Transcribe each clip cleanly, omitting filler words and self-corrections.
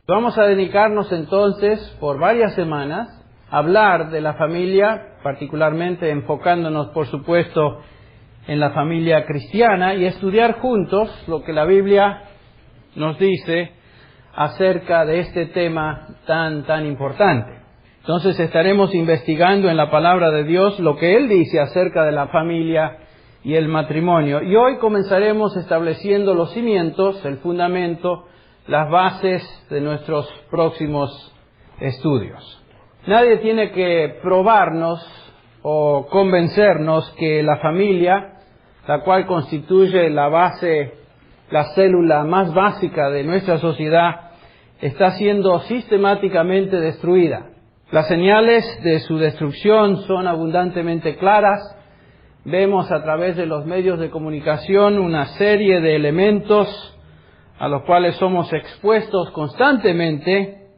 Vamos a dedicarnos entonces por varias semanas a hablar de la familia, particularmente enfocándonos, por supuesto, en la familia cristiana y estudiar juntos lo que la Biblia nos dice acerca de este tema tan importante. Entonces estaremos investigando en la palabra de Dios lo que Él dice acerca de la familia y el matrimonio. Y hoy comenzaremos estableciendo los cimientos, el fundamento, las bases de nuestros próximos estudios. Nadie tiene que probarnos o convencernos que la familia, la cual constituye la base, la célula más básica de nuestra sociedad, está siendo sistemáticamente destruida. Las señales de su destrucción son abundantemente claras. Vemos a través de los medios de comunicación una serie de elementos a los cuales somos expuestos constantemente,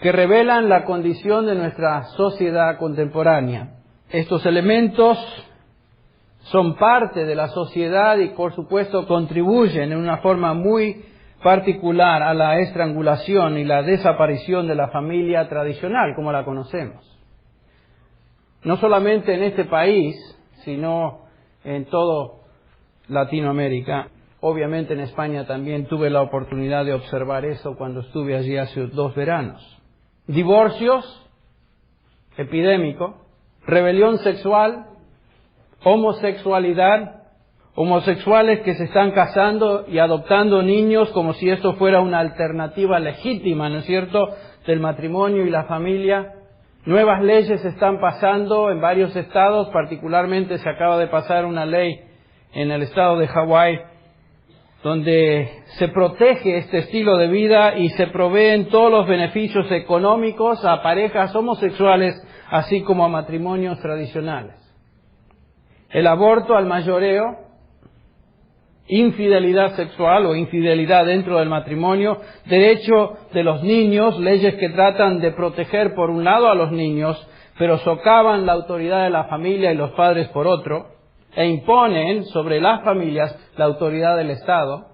que revelan la condición de nuestra sociedad contemporánea. Estos elementos son parte de la sociedad y, por supuesto, contribuyen en una forma muy particular a la estrangulación y la desaparición de la familia tradicional, como la conocemos. No solamente en este país, sino en todo Latinoamérica. Obviamente en España también tuve la oportunidad de observar eso cuando estuve allí hace 2 veranos. Divorcios, epidémico, rebelión sexual, homosexualidad, homosexuales que se están casando y adoptando niños como si esto fuera una alternativa legítima, ¿no es cierto?, del matrimonio y la familia. Nuevas leyes están pasando en varios estados, particularmente se acaba de pasar una ley en el estado de Hawái, donde se protege este estilo de vida y se proveen todos los beneficios económicos a parejas homosexuales, así como a matrimonios tradicionales. El aborto al mayoreo, infidelidad sexual o infidelidad dentro del matrimonio, derecho de los niños, leyes que tratan de proteger por un lado a los niños, pero socavan la autoridad de la familia y los padres por otro, e imponen sobre las familias la autoridad del Estado.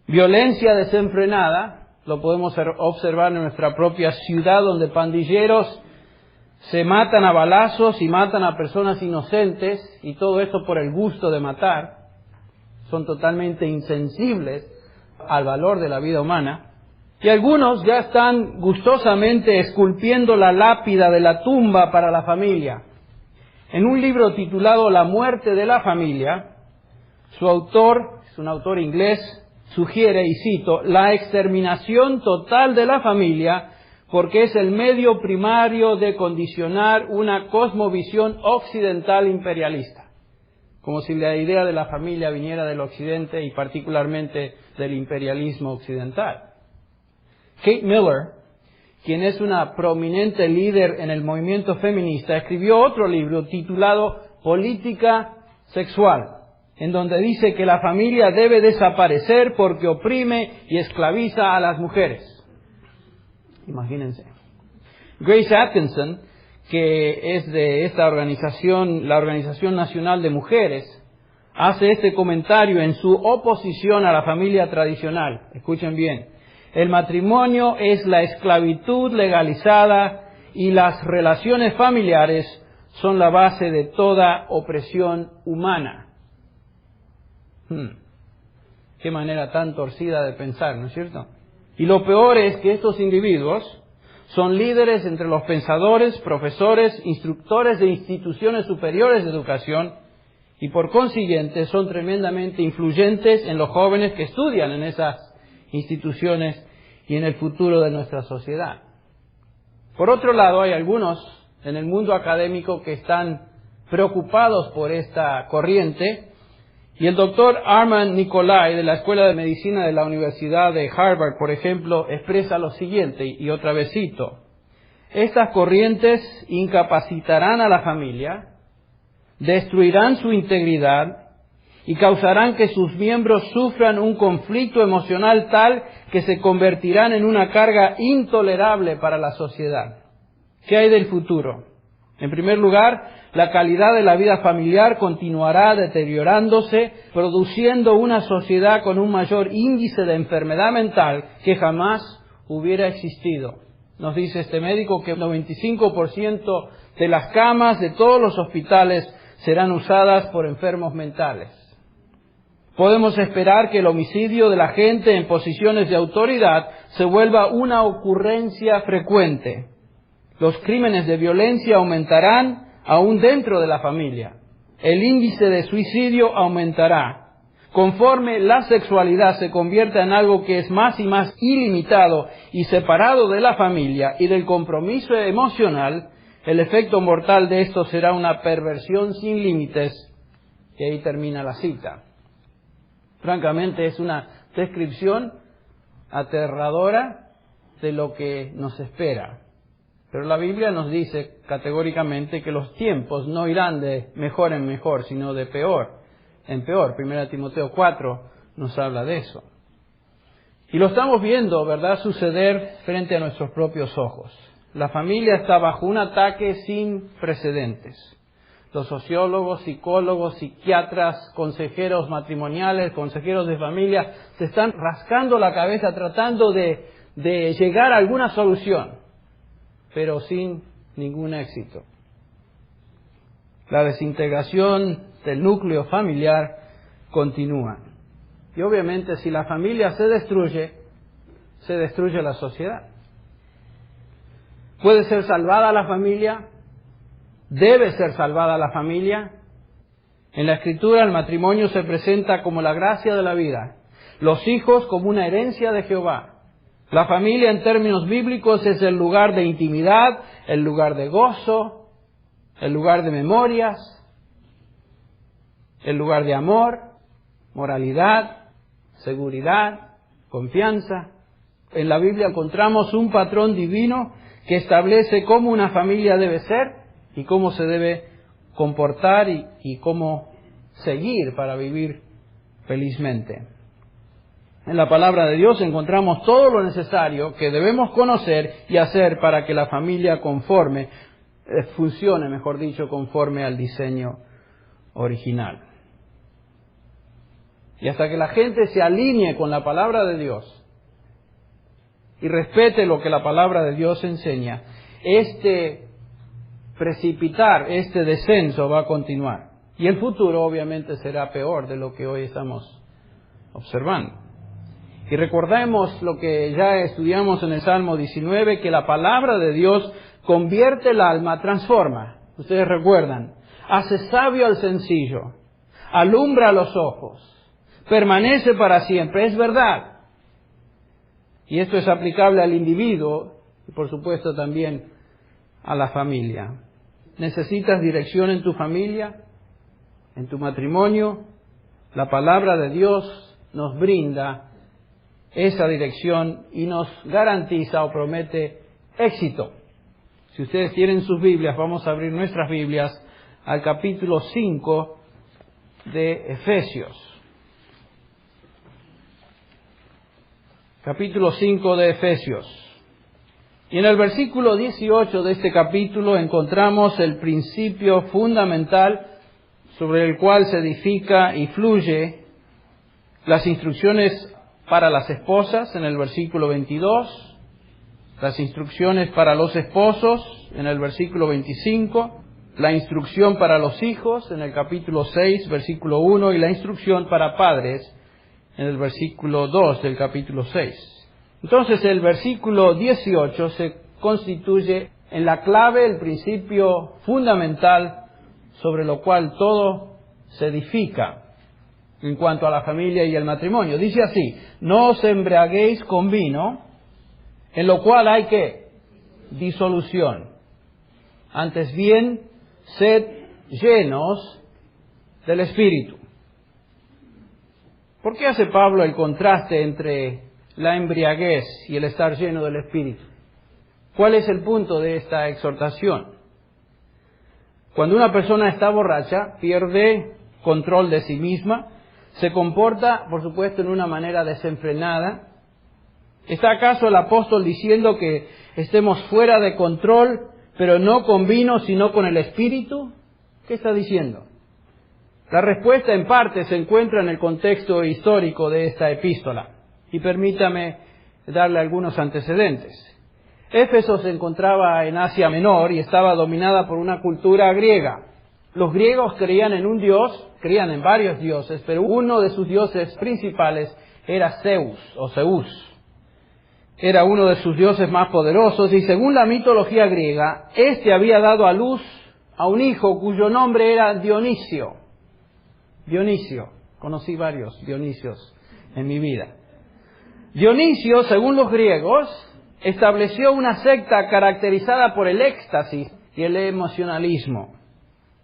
Violencia desenfrenada, lo podemos observar en nuestra propia ciudad, donde pandilleros se matan a balazos y matan a personas inocentes, y todo esto por el gusto de matar. Son totalmente insensibles al valor de la vida humana. Y algunos ya están gustosamente esculpiendo la lápida de la tumba para la familia. En un libro titulado La muerte de la familia, su autor, es un autor inglés, sugiere, y cito, la exterminación total de la familia porque es el medio primario de condicionar una cosmovisión occidental imperialista. Como si la idea de la familia viniera del occidente y particularmente del imperialismo occidental. Kate Miller, quien es una prominente líder en el movimiento feminista, escribió otro libro titulado Política Sexual, en donde dice que la familia debe desaparecer porque oprime y esclaviza a las mujeres. Imagínense. Grace Atkinson, que es de esta organización, la Organización Nacional de Mujeres, hace este comentario en su oposición a la familia tradicional. Escuchen bien. El matrimonio es la esclavitud legalizada y las relaciones familiares son la base de toda opresión humana. Qué manera tan torcida de pensar, ¿no es cierto? Y lo peor es que estos individuos son líderes entre los pensadores, profesores, instructores de instituciones superiores de educación y por consiguiente son tremendamente influyentes en los jóvenes que estudian en esas instituciones y en el futuro de nuestra sociedad. Por otro lado, hay algunos en el mundo académico que están preocupados por esta corriente. Y el doctor Armand Nicolai, de la Escuela de Medicina de la Universidad de Harvard, por ejemplo, expresa lo siguiente, y otra vez cito: estas corrientes incapacitarán a la familia, destruirán su integridad y causarán que sus miembros sufran un conflicto emocional tal que se convertirán en una carga intolerable para la sociedad. ¿Qué hay del futuro? En primer lugar, la calidad de la vida familiar continuará deteriorándose, produciendo una sociedad con un mayor índice de enfermedad mental que jamás hubiera existido. Nos dice este médico que el 95% de las camas de todos los hospitales serán usadas por enfermos mentales. Podemos esperar que el homicidio de la gente en posiciones de autoridad se vuelva una ocurrencia frecuente. Los crímenes de violencia aumentarán aún dentro de la familia. El índice de suicidio aumentará. Conforme la sexualidad se convierta en algo que es más y más ilimitado y separado de la familia y del compromiso emocional, el efecto mortal de esto será una perversión sin límites. Y ahí termina la cita. Francamente, es una descripción aterradora de lo que nos espera. Pero la Biblia nos dice categóricamente que los tiempos no irán de mejor en mejor, sino de peor en peor. 1 Timoteo 4 nos habla de eso. Y lo estamos viendo, ¿verdad?, suceder frente a nuestros propios ojos. La familia está bajo un ataque sin precedentes. Los sociólogos, psicólogos, psiquiatras, consejeros matrimoniales, consejeros de familia, se están rascando la cabeza tratando de llegar a alguna solución, pero sin ningún éxito. La desintegración del núcleo familiar continúa. Y obviamente si la familia se destruye la sociedad. ¿Puede ser salvada la familia? ¿Debe ser salvada la familia? En la Escritura el matrimonio se presenta como la gracia de la vida, los hijos como una herencia de Jehová. La familia en términos bíblicos es el lugar de intimidad, el lugar de gozo, el lugar de memorias, el lugar de amor, moralidad, seguridad, confianza. En la Biblia encontramos un patrón divino que establece cómo una familia debe ser y cómo se debe comportar y cómo seguir para vivir felizmente. En la palabra de Dios encontramos todo lo necesario que debemos conocer y hacer para que la familia funcione, mejor dicho, conforme al diseño original. Y hasta que la gente se alinee con la palabra de Dios y respete lo que la palabra de Dios enseña, este descenso va a continuar. Y el futuro obviamente será peor de lo que hoy estamos observando. Y recordemos lo que ya estudiamos en el Salmo 19, que la palabra de Dios convierte el alma, transforma. Ustedes recuerdan, hace sabio al sencillo, alumbra los ojos, permanece para siempre, es verdad. Y esto es aplicable al individuo y por supuesto también a la familia. ¿Necesitas dirección en tu familia, en tu matrimonio? La palabra de Dios nos brinda esa dirección y nos garantiza o promete éxito. Si ustedes tienen sus Biblias, vamos a abrir nuestras Biblias al capítulo 5 de Efesios. Capítulo 5 de Efesios. Y en el versículo 18 de este capítulo encontramos el principio fundamental sobre el cual se edifica y fluye las instrucciones para las esposas en el versículo 22, las instrucciones para los esposos en el versículo 25, la instrucción para los hijos en el capítulo 6, versículo 1 y la instrucción para padres en el versículo 2 del capítulo 6. Entonces el versículo 18 se constituye en la clave, el principio fundamental sobre lo cual todo se edifica en cuanto a la familia y el matrimonio. Dice así: no os embriaguéis con vino, en lo cual hay ¿qué? Disolución. Antes bien, sed llenos del Espíritu. ¿Por qué hace Pablo el contraste entre la embriaguez y el estar lleno del Espíritu? ¿Cuál es el punto de esta exhortación? Cuando una persona está borracha, pierde control de sí misma, se comporta, por supuesto, en una manera desenfrenada. ¿Está acaso el apóstol diciendo que estemos fuera de control pero no con vino, sino con el Espíritu? ¿Qué está diciendo? La respuesta en parte se encuentra en el contexto histórico de esta epístola. Y permítame darle algunos antecedentes. Éfeso se encontraba en Asia Menor y estaba dominada por una cultura griega. Los griegos creían en un dios, creían en varios dioses, pero uno de sus dioses principales era Zeus o Zeus. Era uno de sus dioses más poderosos y según la mitología griega, éste había dado a luz a un hijo cuyo nombre era Dionisio. Dionisio, conocí varios Dionisios en mi vida. Dionisio, según los griegos, estableció una secta caracterizada por el éxtasis y el emocionalismo.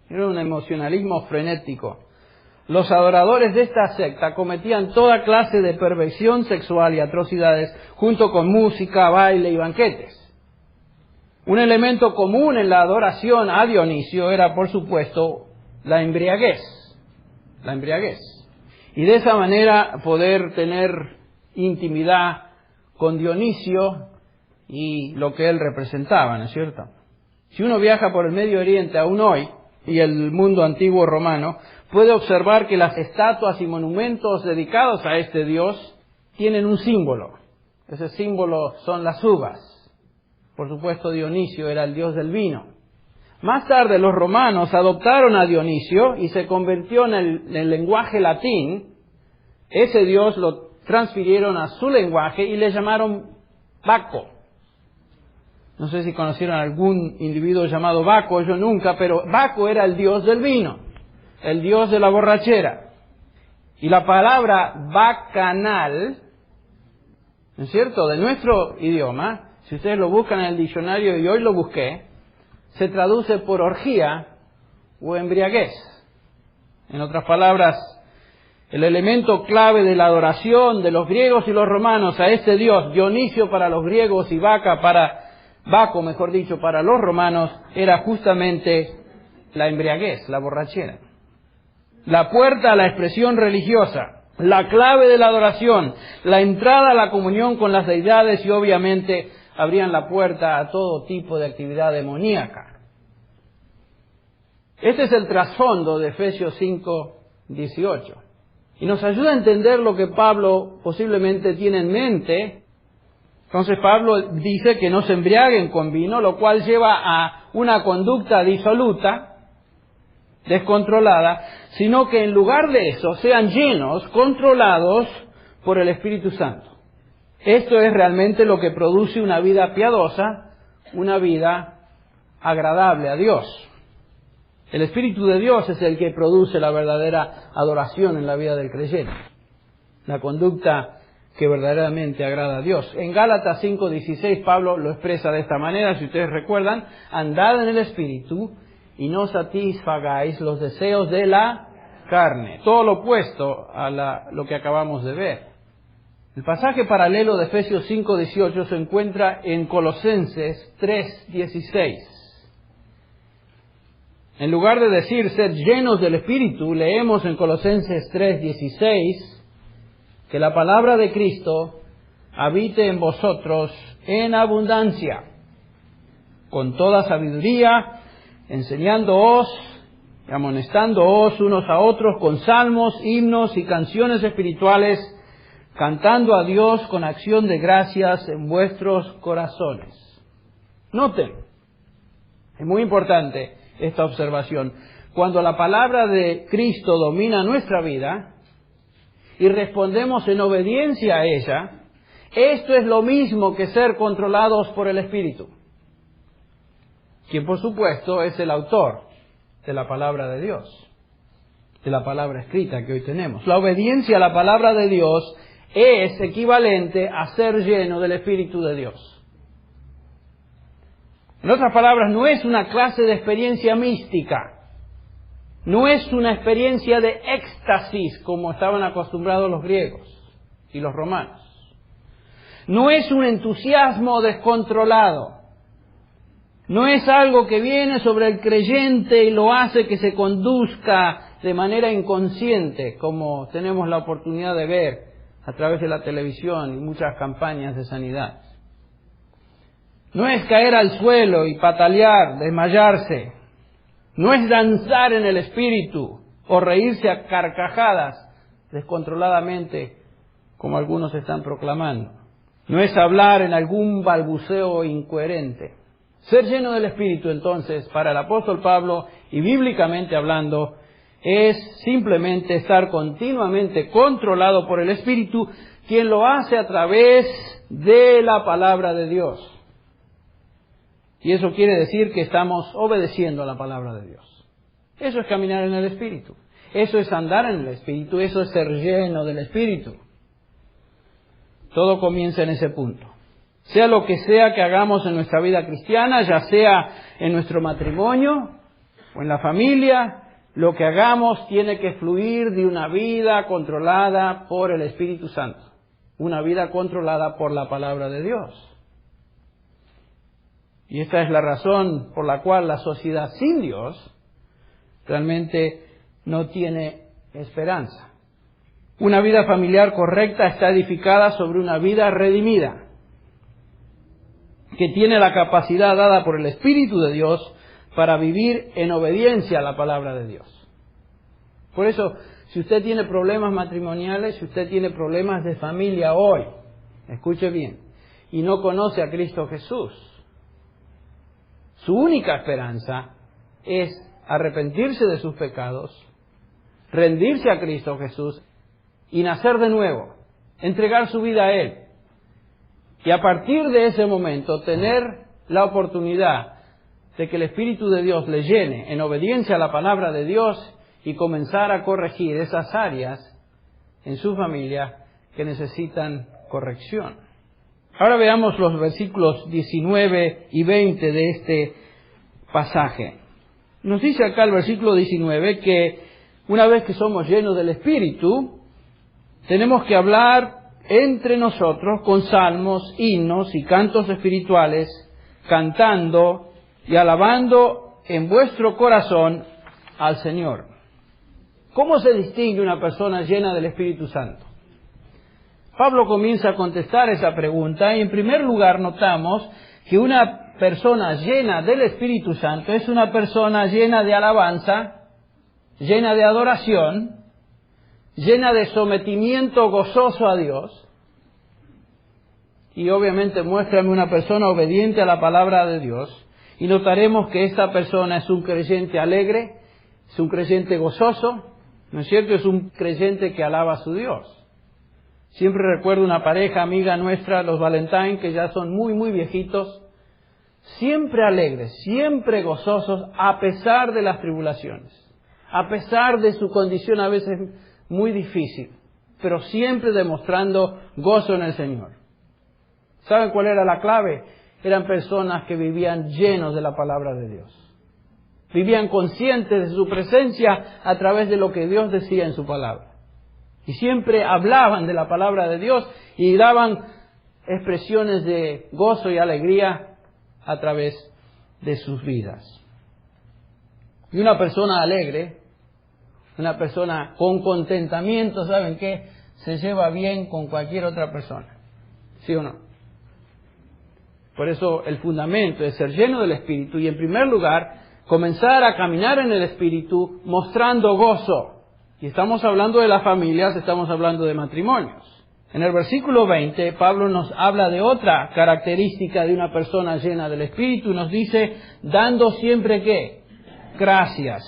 Era un emocionalismo frenético. Los adoradores de esta secta cometían toda clase de perversión sexual y atrocidades, junto con música, baile y banquetes. Un elemento común en la adoración a Dionisio era, por supuesto, la embriaguez. La embriaguez. Y de esa manera poder tener intimidad con Dionisio y lo que él representaba, ¿no es cierto? Si uno viaja por el Medio Oriente aún hoy, y el mundo antiguo romano, puede observar que las estatuas y monumentos dedicados a este dios tienen un símbolo. Ese símbolo son las uvas. Por supuesto, Dionisio era el dios del vino. Más tarde los romanos adoptaron a Dionisio y se convirtió en el lenguaje latín. Ese dios lo transfirieron a su lenguaje y le llamaron Baco. No sé si conocieron a algún individuo llamado Baco, yo nunca, pero Baco era el dios del vino, el dios de la borrachera. Y la palabra bacanal, ¿no es cierto?, de nuestro idioma, si ustedes lo buscan en el diccionario, y hoy lo busqué, se traduce por orgía o embriaguez. En otras palabras, el elemento clave de la adoración de los griegos y los romanos a este dios, Dionisio para los griegos y Baco, mejor dicho, para los romanos, era justamente la embriaguez, la borrachera. La puerta a la expresión religiosa, la clave de la adoración, la entrada a la comunión con las deidades y obviamente abrían la puerta a todo tipo de actividad demoníaca. Este es el trasfondo de Efesios 5:18. Y nos ayuda a entender lo que Pablo posiblemente tiene en mente. Entonces Pablo dice que no se embriaguen con vino, lo cual lleva a una conducta disoluta, descontrolada, sino que en lugar de eso sean llenos, controlados por el Espíritu Santo. Esto es realmente lo que produce una vida piadosa, una vida agradable a Dios. El Espíritu de Dios es el que produce la verdadera adoración en la vida del creyente. La conducta que verdaderamente agrada a Dios. En Gálatas 5:16 Pablo lo expresa de esta manera, si ustedes recuerdan: andad en el Espíritu y no satisfagáis los deseos de la carne. Todo lo opuesto a lo que acabamos de ver. El pasaje paralelo de Efesios 5:18 se encuentra en Colosenses 3:16. En lugar de decir ser llenos del Espíritu, leemos en Colosenses 3:16 que la palabra de Cristo habite en vosotros en abundancia, con toda sabiduría, enseñándoos y amonestándoos unos a otros con salmos, himnos y canciones espirituales, cantando a Dios con acción de gracias en vuestros corazones. Noten, es muy importante esta observación. Cuando la palabra de Cristo domina nuestra vida y respondemos en obediencia a ella, esto es lo mismo que ser controlados por el Espíritu, quien por supuesto es el autor de la palabra de Dios, de la palabra escrita que hoy tenemos. La obediencia a la palabra de Dios es equivalente a ser lleno del Espíritu de Dios. En otras palabras, no es una clase de experiencia mística, no es una experiencia de éxtasis como estaban acostumbrados los griegos y los romanos. No es un entusiasmo descontrolado. No es algo que viene sobre el creyente y lo hace que se conduzca de manera inconsciente, como tenemos la oportunidad de ver a través de la televisión y muchas campañas de sanidad. No es caer al suelo y patalear, desmayarse. No es danzar en el espíritu o reírse a carcajadas descontroladamente, como algunos están proclamando. No es hablar en algún balbuceo incoherente. Ser lleno del Espíritu, entonces, para el apóstol Pablo, y bíblicamente hablando, es simplemente estar continuamente controlado por el Espíritu, quien lo hace a través de la palabra de Dios. Y eso quiere decir que estamos obedeciendo a la palabra de Dios. Eso es caminar en el Espíritu. Eso es andar en el Espíritu. Eso es ser lleno del Espíritu. Todo comienza en ese punto. Sea lo que sea que hagamos en nuestra vida cristiana, ya sea en nuestro matrimonio o en la familia, lo que hagamos tiene que fluir de una vida controlada por el Espíritu Santo. Una vida controlada por la palabra de Dios. Y esta es la razón por la cual la sociedad sin Dios realmente no tiene esperanza. Una vida familiar correcta está edificada sobre una vida redimida, que tiene la capacidad dada por el Espíritu de Dios para vivir en obediencia a la palabra de Dios. Por eso, si usted tiene problemas matrimoniales, si usted tiene problemas de familia hoy, escuche bien, y no conoce a Cristo Jesús, su única esperanza es arrepentirse de sus pecados, rendirse a Cristo Jesús y nacer de nuevo, entregar su vida a Él. Y a partir de ese momento tener la oportunidad de que el Espíritu de Dios le llene en obediencia a la palabra de Dios y comenzar a corregir esas áreas en su familia que necesitan corrección. Ahora veamos los versículos 19 y 20 de este pasaje. Nos dice acá el versículo 19 que una vez que somos llenos del Espíritu, tenemos que hablar entre nosotros con salmos, himnos y cantos espirituales, cantando y alabando en vuestro corazón al Señor. ¿Cómo se distingue una persona llena del Espíritu Santo? Pablo comienza a contestar esa pregunta y en primer lugar notamos que una persona llena del Espíritu Santo es una persona llena de alabanza, llena de adoración, llena de sometimiento gozoso a Dios. Y obviamente muéstrame una persona obediente a la palabra de Dios y notaremos que esta persona es un creyente alegre, es un creyente gozoso, ¿no es cierto? Es un creyente que alaba a su Dios. Siempre recuerdo una pareja amiga nuestra, los Valentine, que ya son muy, muy viejitos, siempre alegres, siempre gozosos, a pesar de las tribulaciones, a pesar de su condición a veces muy difícil, pero siempre demostrando gozo en el Señor. ¿Saben cuál era la clave? Eran personas que vivían llenos de la palabra de Dios. Vivían conscientes de su presencia a través de lo que Dios decía en su palabra. Y siempre hablaban de la palabra de Dios y daban expresiones de gozo y alegría a través de sus vidas. Y una persona alegre, una persona con contentamiento, ¿saben qué? Se lleva bien con cualquier otra persona. ¿Sí o no? Por eso el fundamento es ser lleno del Espíritu y en primer lugar comenzar a caminar en el Espíritu mostrando gozo. Y estamos hablando de las familias, estamos hablando de matrimonios. En el versículo 20, Pablo nos habla de otra característica de una persona llena del Espíritu. Nos dice, dando siempre ¿qué? Gracias.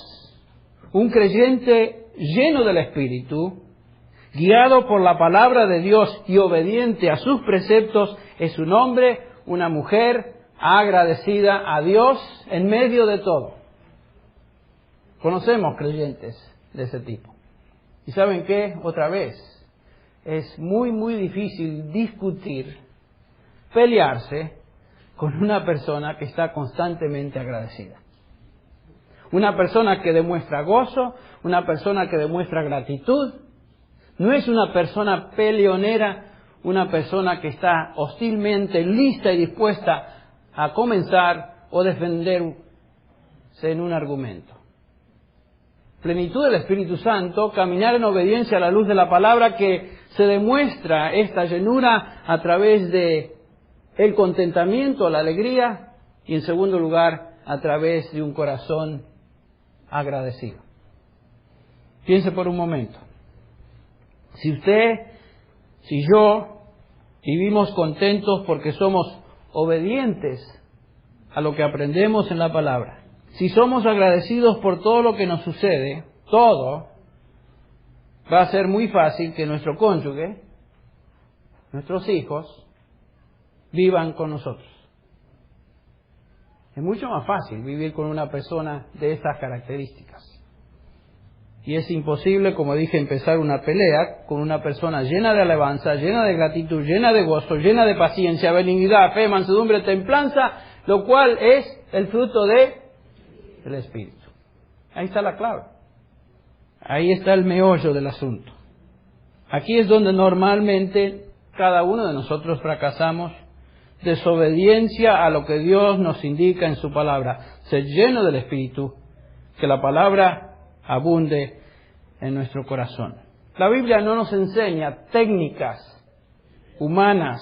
Un creyente lleno del Espíritu, guiado por la palabra de Dios y obediente a sus preceptos, es un hombre, una mujer agradecida a Dios en medio de todo. Conocemos creyentes de ese tipo. ¿Y saben qué? Otra vez, es muy, muy difícil discutir, pelearse con una persona que está constantemente agradecida. Una persona que demuestra gozo, una persona que demuestra gratitud. No es una persona peleonera, una persona que está hostilmente lista y dispuesta a comenzar o defenderse en un argumento. Plenitud del Espíritu Santo, caminar en obediencia a la luz de la palabra, que se demuestra esta llenura a través de el contentamiento, la alegría y en segundo lugar a través de un corazón agradecido. Piense por un momento. Si usted, si yo vivimos contentos porque somos obedientes a lo que aprendemos en la palabra, si somos agradecidos por todo lo que nos sucede, todo, va a ser muy fácil que nuestro cónyuge, nuestros hijos, vivan con nosotros. Es mucho más fácil vivir con una persona de estas características. Y es imposible, como dije, empezar una pelea con una persona llena de alabanza, llena de gratitud, llena de gozo, llena de paciencia, benignidad, fe, mansedumbre, templanza, lo cual es el fruto del Espíritu. Ahí está la clave. Ahí está el meollo del asunto. Aquí es donde normalmente cada uno de nosotros fracasamos. Desobediencia a lo que Dios nos indica en su palabra. Ser lleno del Espíritu, que la palabra abunde en nuestro corazón. La Biblia no nos enseña técnicas humanas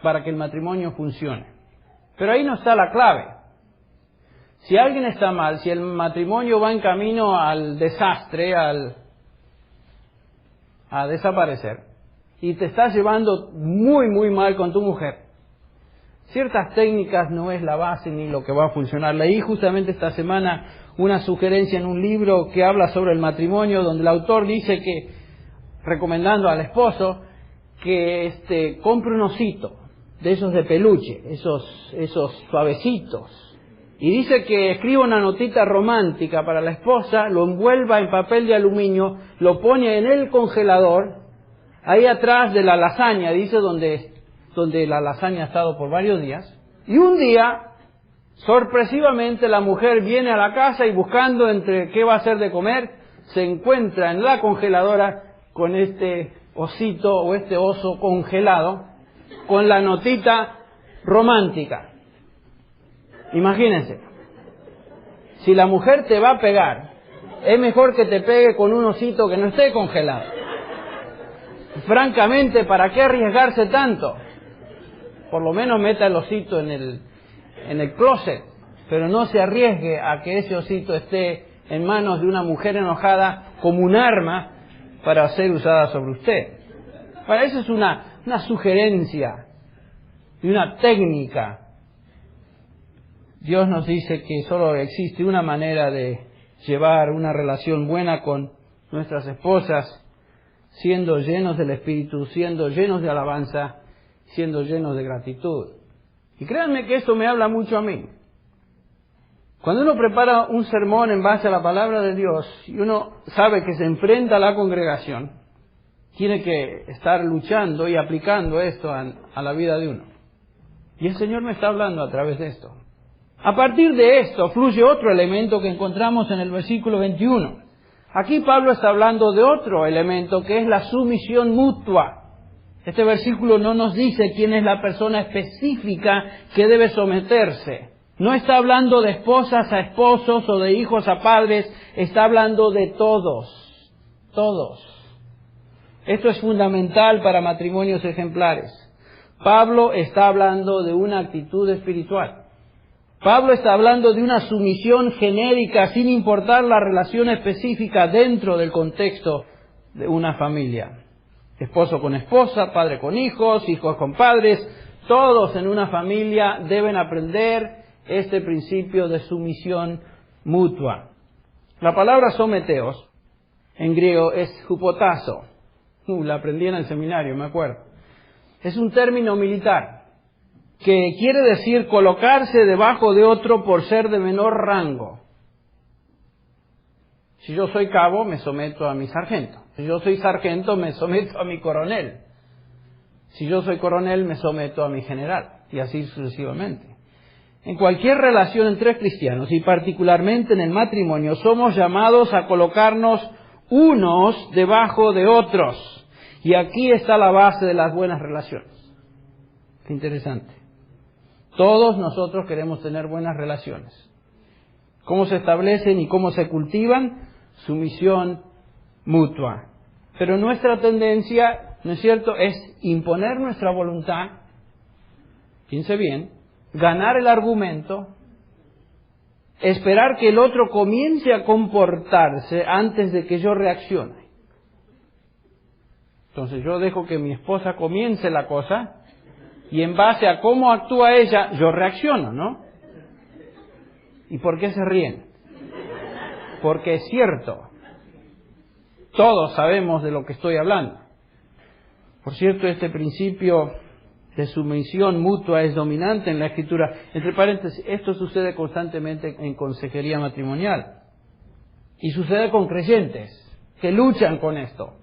para que el matrimonio funcione. Pero ahí no está la clave. Si alguien está mal, si el matrimonio va en camino al desastre, a desaparecer, y te estás llevando muy, muy mal con tu mujer, ciertas técnicas no es la base ni lo que va a funcionar. Leí justamente esta semana una sugerencia en un libro que habla sobre el matrimonio, donde el autor dice que, recomendando al esposo, que compre un osito, de esos de peluche, esos suavecitos. Y dice que escriba una notita romántica para la esposa, lo envuelva en papel de aluminio, lo pone en el congelador, ahí atrás de la lasaña, dice, donde la lasaña ha estado por varios días. Y un día, sorpresivamente, la mujer viene a la casa y buscando entre qué va a hacer de comer, se encuentra en la congeladora con este osito o este oso congelado, con la notita romántica. Imagínense, si la mujer te va a pegar, es mejor que te pegue con un osito que no esté congelado. Francamente, ¿para qué arriesgarse tanto? Por lo menos meta el osito en el closet, pero no se arriesgue a que ese osito esté en manos de una mujer enojada como un arma para ser usada sobre usted. Para eso es una sugerencia y una técnica. Dios nos dice que solo existe una manera de llevar una relación buena con nuestras esposas, siendo llenos del Espíritu, siendo llenos de alabanza, siendo llenos de gratitud. Y créanme que esto me habla mucho a mí. Cuando uno prepara un sermón en base a la palabra de Dios y uno sabe que se enfrenta a la congregación, tiene que estar luchando y aplicando esto a la vida de uno. Y el Señor me está hablando a través de esto. A partir de esto fluye otro elemento que encontramos en el versículo 21. Aquí Pablo está hablando de otro elemento que es la sumisión mutua. Este versículo no nos dice quién es la persona específica que debe someterse. No está hablando de esposas a esposos o de hijos a padres, está hablando de todos. Todos. Esto es fundamental para matrimonios ejemplares. Pablo está hablando de una actitud espiritual. Pablo está hablando de una sumisión genérica sin importar la relación específica dentro del contexto de una familia. Esposo con esposa, padre con hijos, hijos con padres, todos en una familia deben aprender este principio de sumisión mutua. La palabra someteos en griego es hupotazo. La aprendí en el seminario, me acuerdo. Es un término militar que quiere decir colocarse debajo de otro por ser de menor rango. Si yo soy cabo, me someto a mi sargento. Si yo soy sargento, me someto a mi coronel. Si yo soy coronel, me someto a mi general. Y así sucesivamente. En cualquier relación entre cristianos, y particularmente en el matrimonio, somos llamados a colocarnos unos debajo de otros. Y aquí está la base de las buenas relaciones. Qué interesante. Todos nosotros queremos tener buenas relaciones. ¿Cómo se establecen y cómo se cultivan? Sumisión mutua. Pero nuestra tendencia, ¿no es cierto?, es imponer nuestra voluntad Piense bien, ganar el argumento, esperar que el otro comience a comportarse antes de que yo reaccione. Entonces yo dejo que mi esposa comience la cosa y en base a cómo actúa ella, yo reacciono, ¿no? ¿Y por qué se ríen? Porque es cierto. Todos sabemos de lo que estoy hablando. Por cierto, este principio de sumisión mutua es dominante en la Escritura. Entre paréntesis, esto sucede constantemente en consejería matrimonial. Y sucede con creyentes que luchan con esto.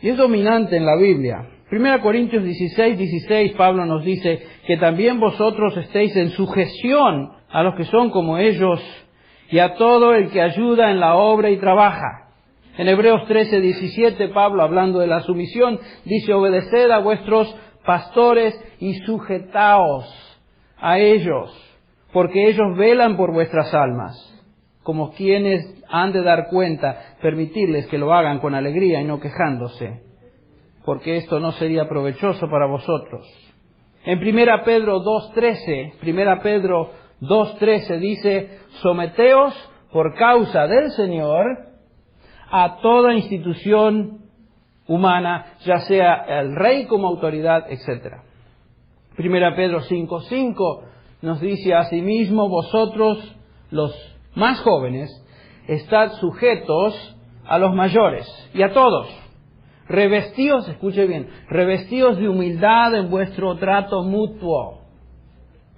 Y es dominante en la Biblia. 1 Corintios 16, Pablo nos dice que también vosotros estéis en sujeción a los que son como ellos y a todo el que ayuda en la obra y trabaja. En Hebreos 13:17, Pablo, hablando de la sumisión, dice: obedeced a vuestros pastores y sujetaos a ellos, porque ellos velan por vuestras almas, como quienes han de dar cuenta, permitirles que lo hagan con alegría y no quejándose, porque esto no sería provechoso para vosotros. En 1 Pedro 2:13 dice: someteos por causa del Señor a toda institución humana, ya sea el rey como autoridad, etc. 1 Pedro 5:5 nos dice: asimismo vosotros, los más jóvenes, estad sujetos a los mayores y a todos. Revestíos, escuche bien, revestíos de humildad en vuestro trato mutuo,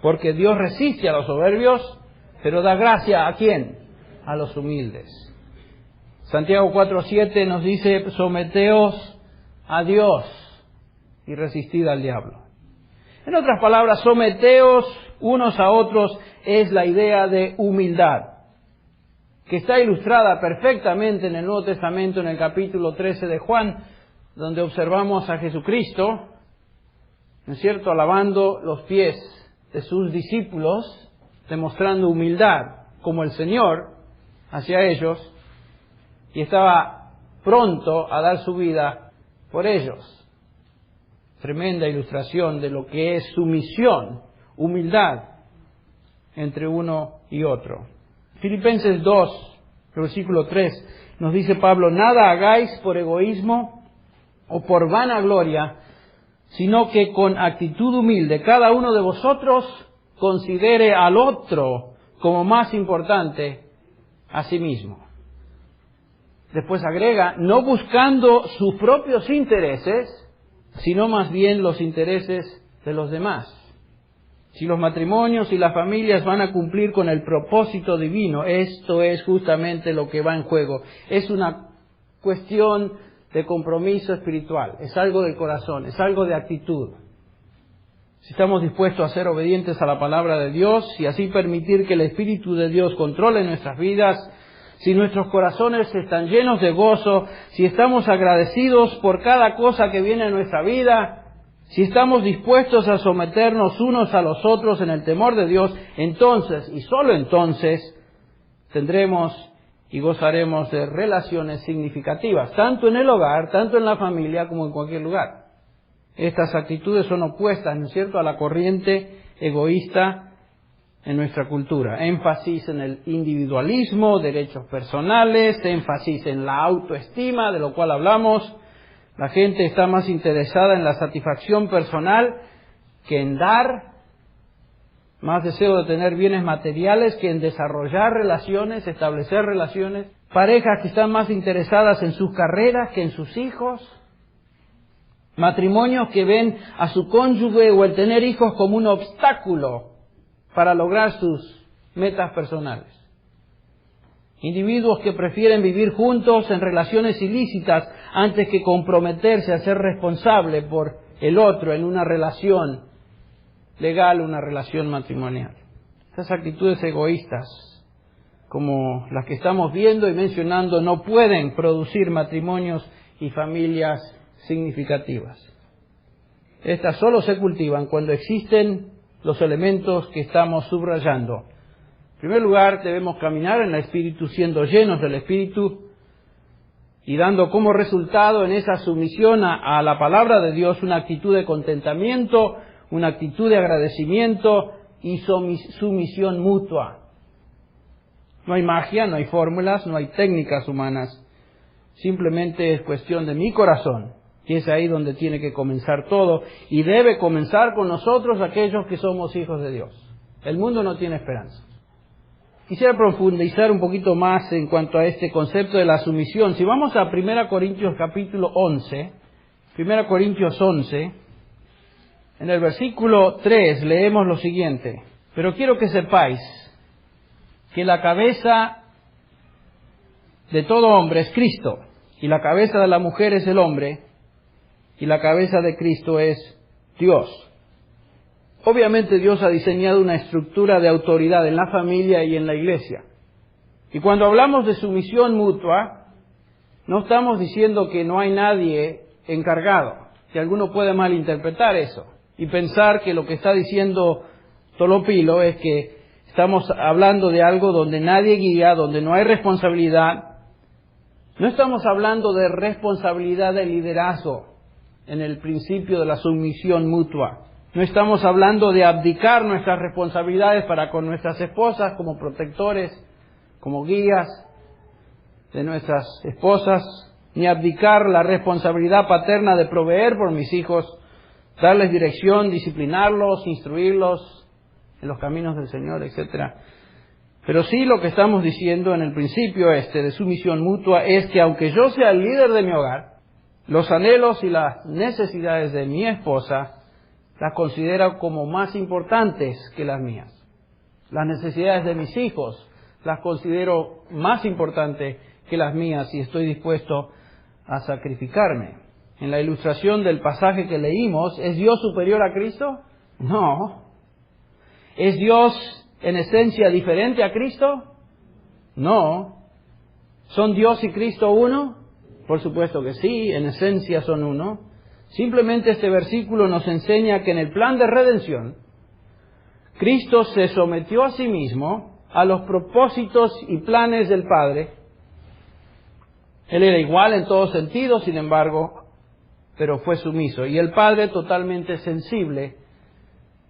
porque Dios resiste a los soberbios, pero da gracia ¿a quién? A los humildes. Santiago 4:7 nos dice: someteos a Dios y resistid al diablo. En otras palabras, someteos unos a otros es la idea de humildad, que está ilustrada perfectamente en el Nuevo Testamento, en el capítulo 13 de Juan, donde observamos a Jesucristo, ¿no es cierto?, lavando los pies de sus discípulos, demostrando humildad como el Señor hacia ellos, y estaba pronto a dar su vida por ellos. Tremenda ilustración de lo que es sumisión, humildad entre uno y otro. Filipenses 2, versículo 3, nos dice Pablo: nada hagáis por egoísmo o por vanagloria, sino que con actitud humilde cada uno de vosotros considere al otro como más importante a sí mismo. Después agrega: no buscando sus propios intereses, sino más bien los intereses de los demás. Si los matrimonios y las familias van a cumplir con el propósito divino, esto es justamente lo que va en juego. Es una cuestión de compromiso espiritual, es algo del corazón, es algo de actitud. Si estamos dispuestos a ser obedientes a la palabra de Dios y así permitir que el Espíritu de Dios controle nuestras vidas, si nuestros corazones están llenos de gozo, si estamos agradecidos por cada cosa que viene a nuestra vida, si estamos dispuestos a someternos unos a los otros en el temor de Dios, entonces, y solo entonces, tendremos y gozaremos de relaciones significativas, tanto en el hogar, tanto en la familia, como en cualquier lugar. Estas actitudes son opuestas, ¿no es cierto?, a la corriente egoísta en nuestra cultura. Énfasis en el individualismo, derechos personales, énfasis en la autoestima, de lo cual hablamos. La gente está más interesada en la satisfacción personal que en dar, más deseo de tener bienes materiales que en desarrollar relaciones, establecer relaciones. Parejas que están más interesadas en sus carreras que en sus hijos. Matrimonios que ven a su cónyuge o el tener hijos como un obstáculo para lograr sus metas personales. Individuos que prefieren vivir juntos en relaciones ilícitas antes que comprometerse a ser responsable por el otro en una relación legal, una relación matrimonial. Estas actitudes egoístas, como las que estamos viendo y mencionando, no pueden producir matrimonios y familias significativas. Estas solo se cultivan cuando existen los elementos que estamos subrayando. En primer lugar, debemos caminar en el Espíritu, siendo llenos del Espíritu y dando como resultado en esa sumisión a la palabra de Dios una actitud de contentamiento, una actitud de agradecimiento y sumisión mutua. No hay magia, no hay fórmulas, no hay técnicas humanas. Simplemente es cuestión de mi corazón. Y es ahí donde tiene que comenzar todo. Y debe comenzar con nosotros, aquellos que somos hijos de Dios. El mundo no tiene esperanza. Quisiera profundizar un poquito más en cuanto a este concepto de la sumisión. Si vamos a 1 Corintios capítulo 11, 1 Corintios 11, en el versículo 3 leemos lo siguiente: pero quiero que sepáis que la cabeza de todo hombre es Cristo, y la cabeza de la mujer es el hombre, y la cabeza de Cristo es Dios. Obviamente Dios ha diseñado una estructura de autoridad en la familia y en la iglesia. Y cuando hablamos de sumisión mutua, no estamos diciendo que no hay nadie encargado, que alguno puede malinterpretar eso y pensar que lo que está diciendo Tolopilo es que estamos hablando de algo donde nadie guía, donde no hay responsabilidad. No estamos hablando de responsabilidad de liderazgo en el principio de la sumisión mutua. No estamos hablando de abdicar nuestras responsabilidades para con nuestras esposas como protectores, como guías de nuestras esposas, ni abdicar la responsabilidad paterna de proveer por mis hijos, darles dirección, disciplinarlos, instruirlos en los caminos del Señor, etc. Pero sí, lo que estamos diciendo en el principio de sumisión mutua es que aunque yo sea el líder de mi hogar, los anhelos y las necesidades de mi esposa las considero como más importantes que las mías. Las necesidades de mis hijos las considero más importantes que las mías y estoy dispuesto a sacrificarme. En la ilustración del pasaje que leímos, ¿es Dios superior a Cristo? No. ¿Es Dios en esencia diferente a Cristo? No. ¿Son Dios y Cristo uno? Por supuesto que sí, en esencia son uno. Simplemente este versículo nos enseña que en el plan de redención, Cristo se sometió a sí mismo a los propósitos y planes del Padre. Él era igual en todo sentido, sin embargo, pero fue sumiso. Y el Padre totalmente sensible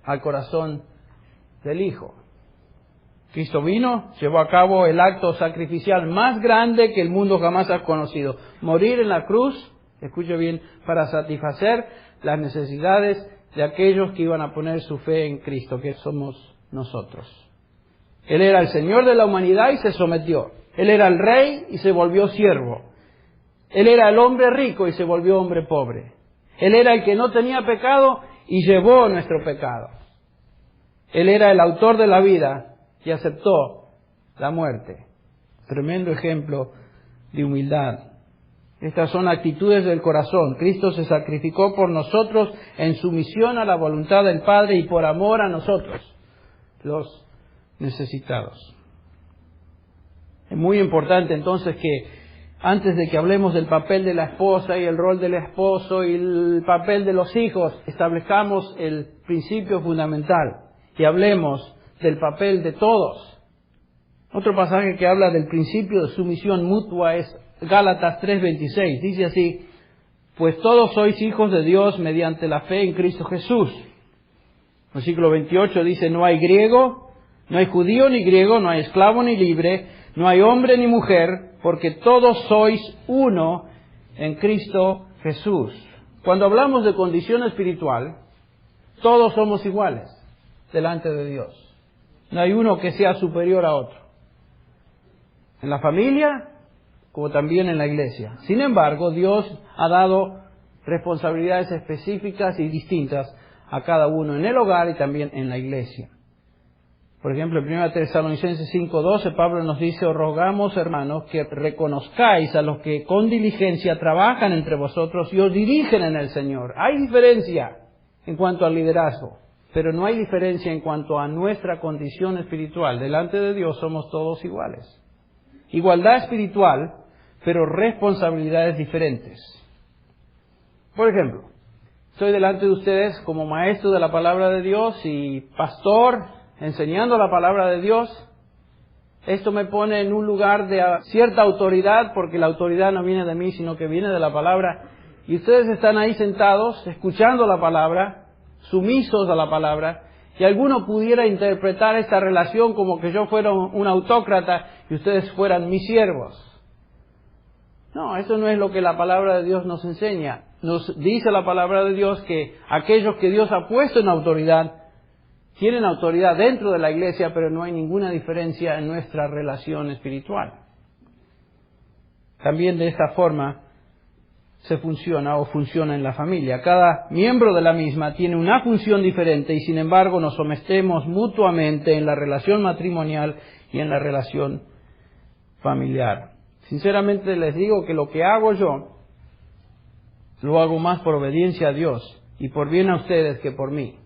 al corazón del Hijo. Cristo vino, llevó a cabo el acto sacrificial más grande que el mundo jamás ha conocido. Morir en la cruz, escuche bien, para satisfacer las necesidades de aquellos que iban a poner su fe en Cristo, que somos nosotros. Él era el Señor de la humanidad y se sometió. Él era el Rey y se volvió siervo. Él era el hombre rico y se volvió hombre pobre. Él era el que no tenía pecado y llevó nuestro pecado. Él era el autor de la vida y aceptó la muerte. Tremendo ejemplo de humildad. Estas son actitudes del corazón. Cristo se sacrificó por nosotros en sumisión a la voluntad del Padre y por amor a nosotros, los necesitados. Es muy importante entonces que antes de que hablemos del papel de la esposa y el rol del esposo y el papel de los hijos, establezcamos el principio fundamental y hablemos del papel de todos. Otro pasaje que habla del principio de sumisión mutua es Gálatas 3:26. Dice así: pues todos sois hijos de Dios mediante la fe en Cristo Jesús. Versículo 28 dice: no hay griego, no hay judío ni griego, no hay esclavo ni libre, no hay hombre ni mujer, porque todos sois uno en Cristo Jesús. Cuando hablamos de condición espiritual, todos somos iguales delante de Dios. No hay uno que sea superior a otro. En la familia, como también en la iglesia. Sin embargo, Dios ha dado responsabilidades específicas y distintas a cada uno en el hogar y también en la iglesia. Por ejemplo, en 1 Tesalonicenses 5:12, Pablo nos dice: os rogamos, hermanos, que reconozcáis a los que con diligencia trabajan entre vosotros y os dirigen en el Señor. Hay diferencia en cuanto al liderazgo, pero no hay diferencia en cuanto a nuestra condición espiritual. Delante de Dios somos todos iguales. Igualdad espiritual, pero responsabilidades diferentes. Por ejemplo, estoy delante de ustedes como maestro de la palabra de Dios y pastor, enseñando la palabra de Dios. Esto me pone en un lugar de cierta autoridad, porque la autoridad no viene de mí, sino que viene de la palabra. Y ustedes están ahí sentados, escuchando la palabra, sumisos a la palabra, y alguno pudiera interpretar esta relación como que yo fuera un autócrata y ustedes fueran mis siervos. No, eso no es lo que la palabra de Dios nos enseña. Nos dice la palabra de Dios que aquellos que Dios ha puesto en autoridad tienen autoridad dentro de la iglesia, pero no hay ninguna diferencia en nuestra relación espiritual. También de esta forma se funciona en la familia. Cada miembro de la misma tiene una función diferente y sin embargo nos sometemos mutuamente en la relación matrimonial y en la relación familiar. Sinceramente les digo que lo que hago yo, lo hago más por obediencia a Dios y por bien a ustedes que por mí.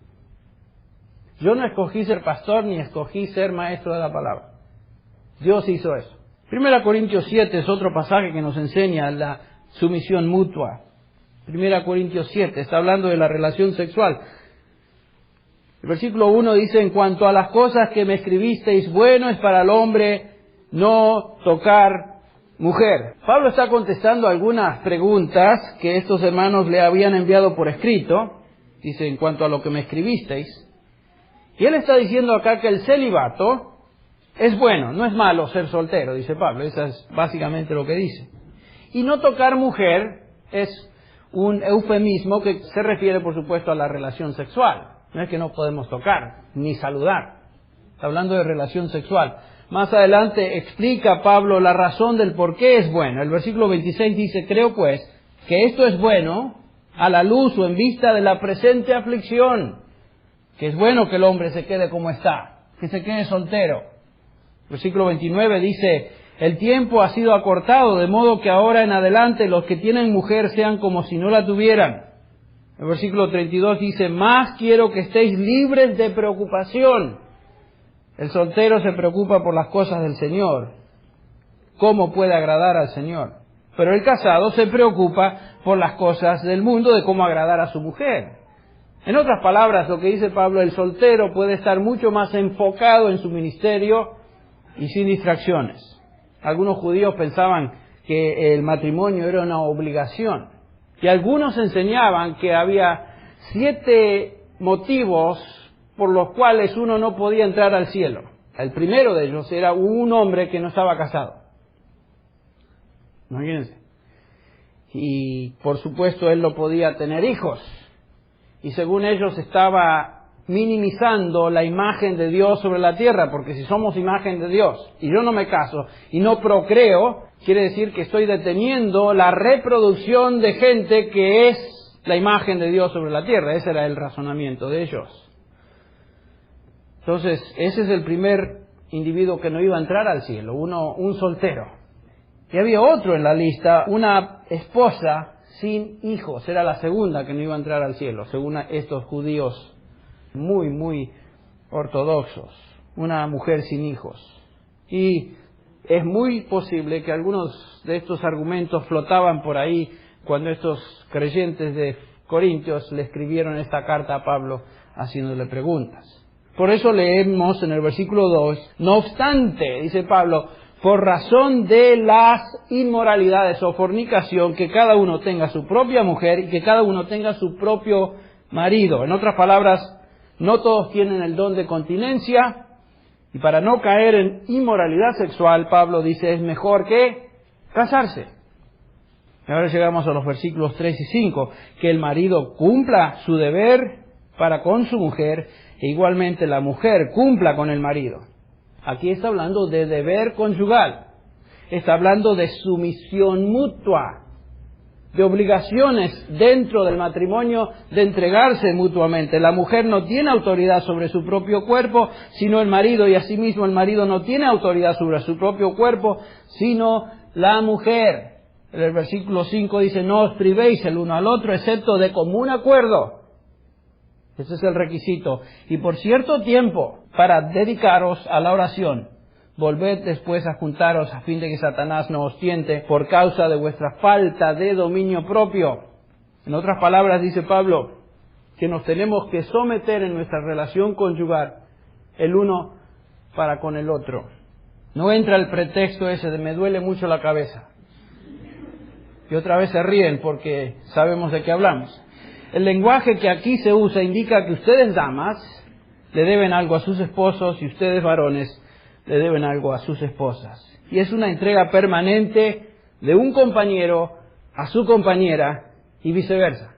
Yo no escogí ser pastor ni escogí ser maestro de la palabra. Dios hizo eso. 1 Corintios 7 es otro pasaje que nos enseña la sumisión mutua. 1 Corintios 7 está hablando de la relación sexual. El versículo 1 dice: en cuanto a las cosas que me escribisteis, bueno es para el hombre no tocar mujer. Pablo está contestando algunas preguntas que estos hermanos le habían enviado por escrito. Dice: en cuanto a lo que me escribisteis. Y él está diciendo acá que el celibato es bueno, no es malo ser soltero, dice Pablo. Eso es básicamente lo que dice. Y no tocar mujer es un eufemismo que se refiere, por supuesto, a la relación sexual. No es que no podemos tocar, ni saludar. Está hablando de relación sexual. Más adelante explica Pablo la razón del por qué es bueno. El versículo 26 dice: creo pues que esto es bueno a la luz o en vista de la presente aflicción, que es bueno que el hombre se quede como está, que se quede soltero. Versículo 29 dice: el tiempo ha sido acortado, de modo que ahora en adelante los que tienen mujer sean como si no la tuvieran. El versículo 32 dice: más quiero que estéis libres de preocupación. El soltero se preocupa por las cosas del Señor, cómo puede agradar al Señor. Pero el casado se preocupa por las cosas del mundo, de cómo agradar a su mujer. En otras palabras, lo que dice Pablo: el soltero puede estar mucho más enfocado en su ministerio y sin distracciones. Algunos judíos pensaban que el matrimonio era una obligación. Y algunos enseñaban que había 7 motivos por los cuales uno no podía entrar al cielo. El primero de ellos era un hombre que no estaba casado. Imagínense. Y por supuesto él no podía tener hijos. Y según ellos estaba minimizando la imagen de Dios sobre la tierra, porque si somos imagen de Dios y yo no me caso y no procreo, quiere decir que estoy deteniendo la reproducción de gente que es la imagen de Dios sobre la tierra. Ese era el razonamiento de ellos. Entonces, ese es el primer individuo que no iba a entrar al cielo, un soltero. Y había otro en la lista, una esposa sin hijos, era la segunda que no iba a entrar al cielo, según estos judíos muy ortodoxos, una mujer sin hijos. Y es muy posible que algunos de estos argumentos flotaban por ahí cuando estos creyentes de Corintios le escribieron esta carta a Pablo haciéndole preguntas. Por eso leemos en el versículo 2, no obstante, dice Pablo, por razón de las inmoralidades o fornicación, que cada uno tenga su propia mujer y que cada uno tenga su propio marido. En otras palabras, no todos tienen el don de continencia, y para no caer en inmoralidad sexual, Pablo dice, es mejor que casarse. Y ahora llegamos a los versículos 3 y 5, que el marido cumpla su deber para con su mujer, e igualmente la mujer cumpla con el marido. Aquí está hablando de deber conyugal, está hablando de sumisión mutua, de obligaciones dentro del matrimonio de entregarse mutuamente. La mujer no tiene autoridad sobre su propio cuerpo, sino el marido, y asimismo el marido no tiene autoridad sobre su propio cuerpo, sino la mujer. En el versículo 5 dice, no os privéis el uno al otro, excepto de común acuerdo. Ese es el requisito. Y por cierto tiempo, para dedicaros a la oración. Volved después a juntaros a fin de que Satanás no os tiente por causa de vuestra falta de dominio propio. En otras palabras, dice Pablo, que nos tenemos que someter en nuestra relación conyugal el uno para con el otro. No entra el pretexto ese de me duele mucho la cabeza. Y otra vez se ríen porque sabemos de qué hablamos. El lenguaje que aquí se usa indica que ustedes, damas, le deben algo a sus esposos y ustedes, varones, le deben algo a sus esposas. Y es una entrega permanente de un compañero a su compañera y viceversa.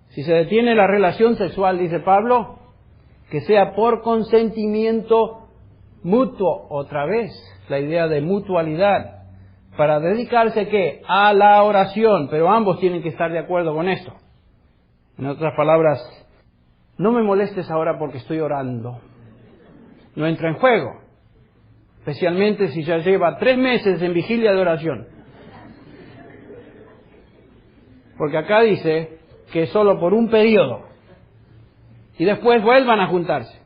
Si se detiene la relación sexual, dice Pablo, que sea por consentimiento mutuo, otra vez, la idea de mutualidad, para dedicarse ¿qué? A la oración, pero ambos tienen que estar de acuerdo con esto. En otras palabras, no me molestes ahora porque estoy orando. No entra en juego, especialmente si ya lleva 3 meses en vigilia de oración. Porque acá dice que es solo por un periodo y después vuelvan a juntarse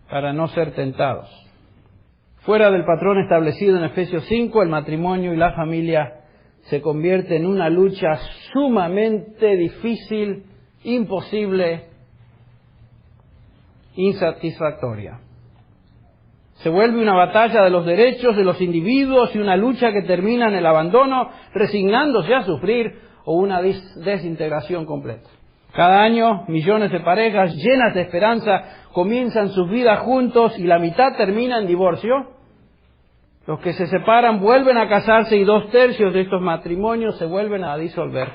para no ser tentados. Fuera del patrón establecido en Efesios 5, el matrimonio y la familia se convierte en una lucha sumamente difícil, imposible, insatisfactoria. Se vuelve una batalla de los derechos de los individuos y una lucha que termina en el abandono, resignándose a sufrir o una desintegración completa. Cada año, millones de parejas llenas de esperanza comienzan sus vidas juntos y la mitad termina en divorcio. Los que se separan vuelven a casarse y 2/3 de estos matrimonios se vuelven a disolver.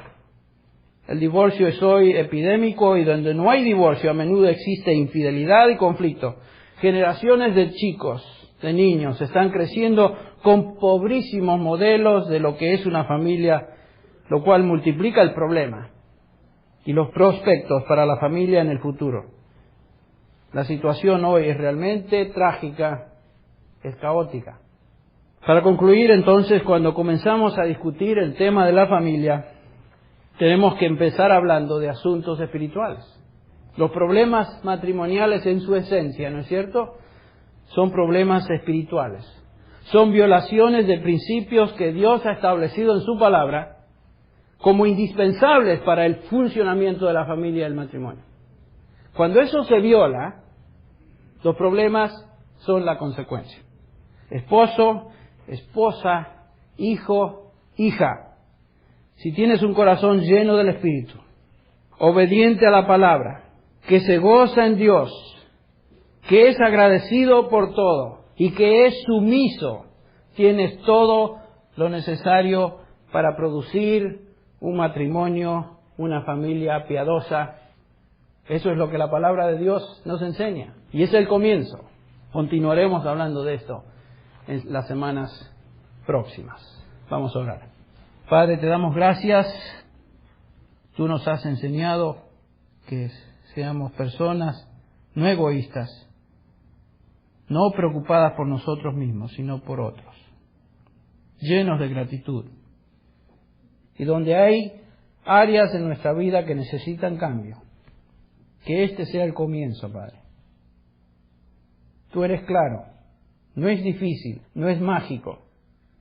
El divorcio es hoy epidémico y donde no hay divorcio a menudo existe infidelidad y conflicto. Generaciones de chicos, de niños, están creciendo con pobrísimos modelos de lo que es una familia, lo cual multiplica el problema y los prospectos para la familia en el futuro. La situación hoy es realmente trágica, es caótica. Para concluir, entonces, cuando comenzamos a discutir el tema de la familia, tenemos que empezar hablando de asuntos espirituales. Los problemas matrimoniales en su esencia, ¿no es cierto?, son problemas espirituales. Son violaciones de principios que Dios ha establecido en su palabra como indispensables para el funcionamiento de la familia y el matrimonio. Cuando eso se viola, los problemas son la consecuencia. Esposo, esposa, hijo, hija. Si tienes un corazón lleno del Espíritu, obediente a la palabra, que se goza en Dios, que es agradecido por todo y que es sumiso, tienes todo lo necesario para producir un matrimonio, una familia piadosa. Eso es lo que la palabra de Dios nos enseña. Y es el comienzo. Continuaremos hablando de esto en las semanas próximas. Vamos a orar. Padre, te damos gracias. Tú nos has enseñado que seamos personas no egoístas, no preocupadas por nosotros mismos, sino por otros, llenos de gratitud. Y donde hay áreas en nuestra vida que necesitan cambio, que este sea el comienzo, Padre. Tú eres claro, no es difícil, no es mágico,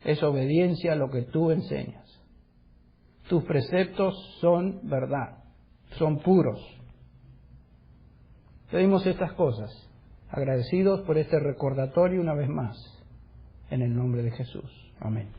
es obediencia a lo que tú enseñas. Tus preceptos son verdad, son puros. Pedimos estas cosas, agradecidos por este recordatorio una vez más, en el nombre de Jesús. Amén.